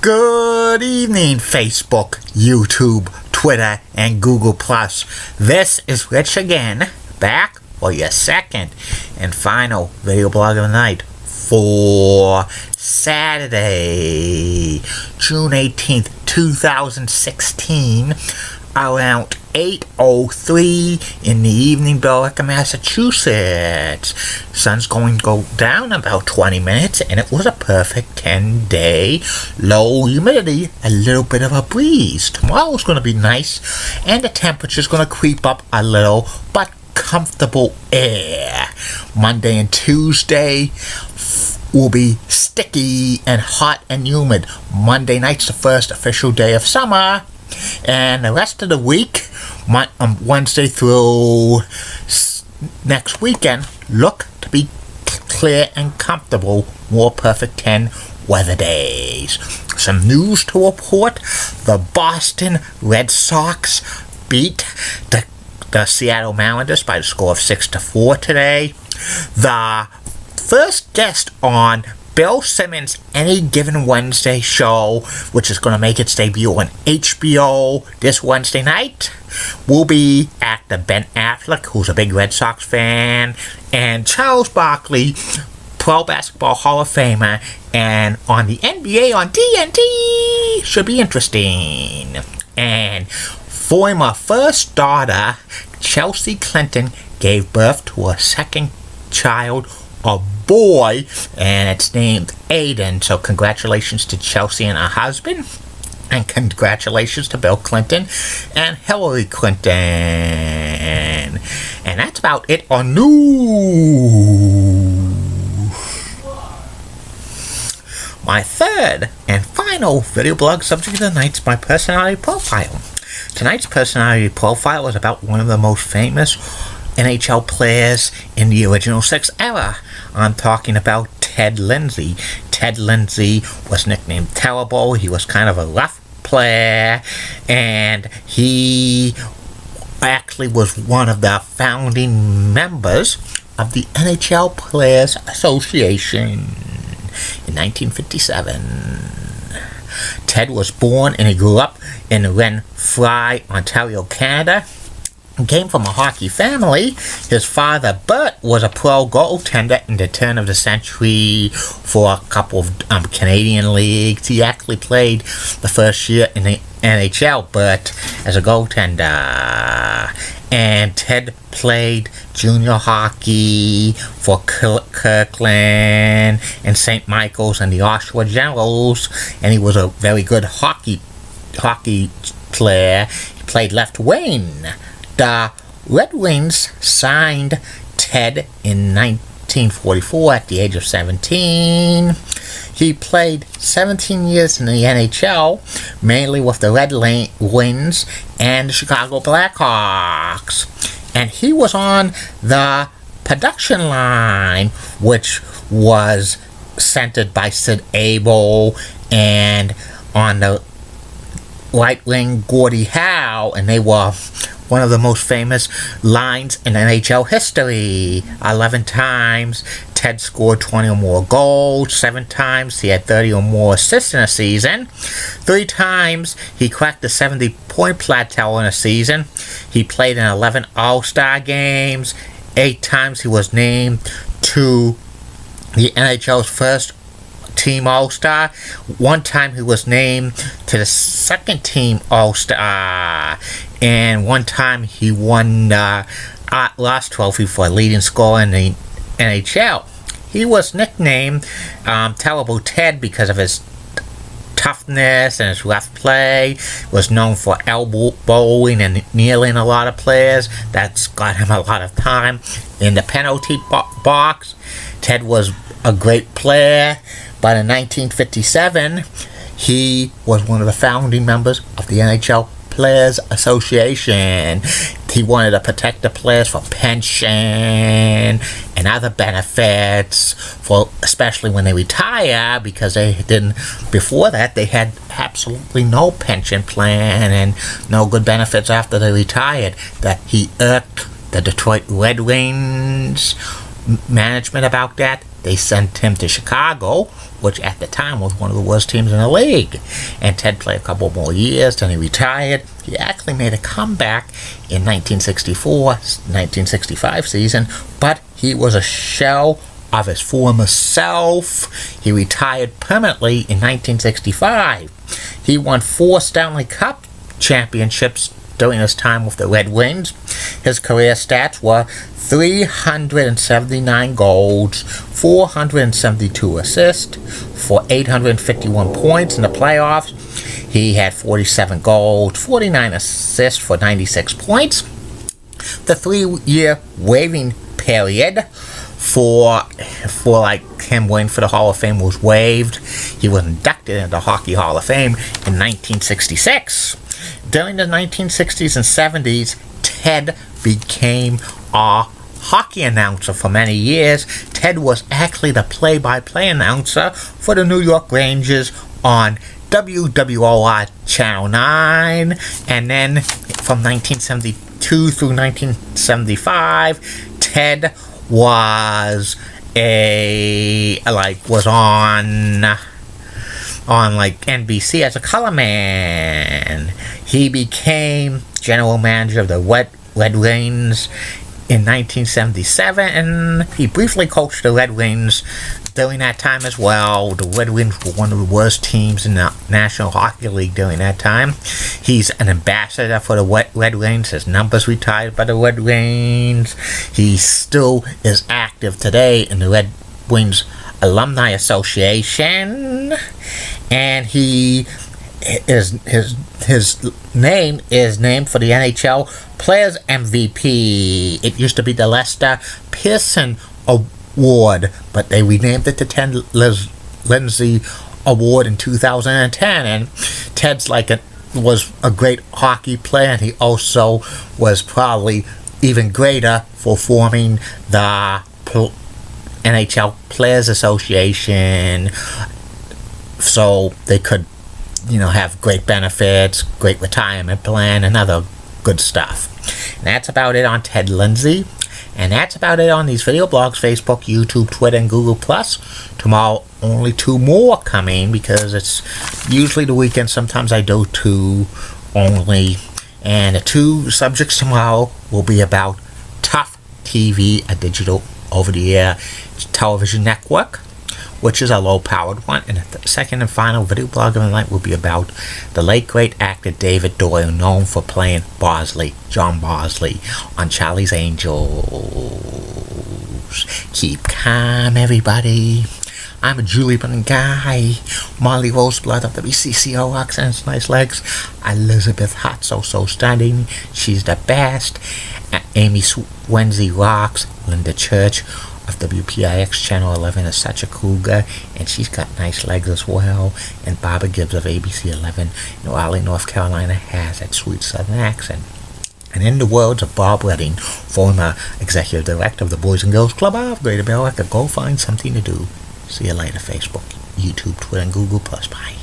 Good evening, Facebook, YouTube, Twitter, and Google+. This is Rich again, back for your second and final video blog of the night for Saturday, June 18th, 2016, around 8:03 in the evening, Billerica, Massachusetts. Sun's going to go down in about 20 minutes, and it was a perfect 10-day, low humidity, a little bit of a breeze. Tomorrow's going to be nice, and the temperature's going to creep up a little, but comfortable air. Monday and Tuesday will be sticky and hot and humid. Monday night's the first official day of summer, and the rest of the week, Wednesday through next weekend, look to be clear and comfortable. More perfect 10 weather days. Some news to report. The Boston Red Sox beat the Seattle Mariners by the score of 6-4 today. The first guest on Bill Simmons' Any Given Wednesday show, which is going to make its debut on HBO this Wednesday night, will be actor Ben Affleck, who's a big Red Sox fan, and Charles Barkley, Pro Basketball Hall of Famer, and on the NBA on TNT. Should be interesting. And former first daughter, Chelsea Clinton, gave birth to a second child, a boy, and it's named Aiden. So congratulations to Chelsea and her husband, and congratulations to Bill Clinton and Hillary Clinton. And that's about it on news. My third and final video blog subject of the night is my personality profile. Tonight's personality profile is about one of the most famous NHL players in the original six era. I'm talking about Ted Lindsay. Ted Lindsay was nicknamed Terrible. He was kind of a rough player, and he actually was one of the founding members of the NHL Players Association in 1957. Ted was born and he grew up in Renfrew, Ontario, Canada. He came from a hockey family. His father, Bert, was a pro goaltender in the turn of the century for a couple of Canadian leagues. He actually played the first year in the NHL, Bert, as a goaltender. And Ted played junior hockey for Kirkland and St. Michael's and the Oshawa Generals, and he was a very good hockey player. He played left wing. The Red Wings signed Ted in 1944 at the age of 17. He played 17 years in the NHL, mainly with the Red Wings and the Chicago Blackhawks. And he was on the production line, which was centered by Sid Abel, and on the right wing, Gordie Howe, and they were one of the most famous lines in NHL history. 11 times Ted scored 20 or more goals. 7 times he had 30 or more assists in a season. 3 times he cracked the 70-point plateau in a season. He played in 11 All-Star games. 8 times he was named to the NHL's first team All-Star. 1 time he was named to the second team All-Star. And 1 time he won the last trophy for leading scorer in the NHL. He was nicknamed Terrible Ted because of his toughness and his rough play. Was known for elbowing and kneeling a lot of players. That's got him a lot of time in the penalty box. Ted was a great player, but in 1957, he was one of the founding members of the NHL Players Association. He wanted to protect the players for pension and other benefits, especially when they retire, because they didn't. Before that, they had absolutely no pension plan and no good benefits after they retired. That he irked the Detroit Red Wings management about that, they sent him to Chicago, which at the time was one of the worst teams in the league. And Ted played a couple more years, then he retired. He actually made a comeback in 1965 season, but he was a shell of his former self. He retired permanently in 1965. He won 4 Stanley Cup championships during his time with the Red Wings. His career stats were 379 goals, 472 assists for 851 points in the playoffs. He had 47 goals, 49 assists for 96 points. The 3-year waiving period for like him waiting for the Hall of Fame was waived. He was inducted into the Hockey Hall of Fame in 1966. During the 1960s and 70s, Ted became a hockey announcer for many years. Ted was actually the play-by-play announcer for the New York Rangers on WWOR Channel 9, and then from 1972 through 1975, Ted was on like NBC as a color man. He became general manager of the Red Wings in 1977, and he briefly coached the Red Wings during that time as well. The Red Wings were one of the worst teams in the National Hockey League during that time. He's an ambassador for the Red Wings. His number's retired by the Red Wings. He still is active today in the Red Wings Alumni Association, and his name is named for the NHL Players MVP. It used to be the Lester Pearson Award, but they renamed it to Ted Lindsay Award in 2010. And Ted's was a great hockey player, and he also was probably even greater for forming the NHL Players Association, so they could, have great benefits, great retirement plan, and other good stuff. And that's about it on Ted Lindsay. And that's about it on these video blogs: Facebook, YouTube, Twitter, and Google+. Tomorrow, only 2 more coming, because it's usually the weekend. Sometimes I do 2 only. And the 2 subjects tomorrow will be about Tough TV, a digital over-the-air television network, which is a low-powered one. And the second and final video blog of the night will be about the late great actor David Doyle, known for playing John Bosley on Charlie's Angels. Keep calm, everybody. I'm a Julie Bunning guy. Molly Roseblood of the BCCO accents, nice legs. Elizabeth Hot, so stunning. She's the best. Amy Wednesday rocks. Linda Church of WPIX Channel 11 is such a cool girl, and she's got nice legs as well. And Barbara Gibbs of ABC 11 in Raleigh, North Carolina, has that sweet southern accent. And in the words of Bob Redding, former executive director of the Boys and Girls Club of Greater America, go find something to do. See you later, Facebook, YouTube, Twitter, and Google+. Bye.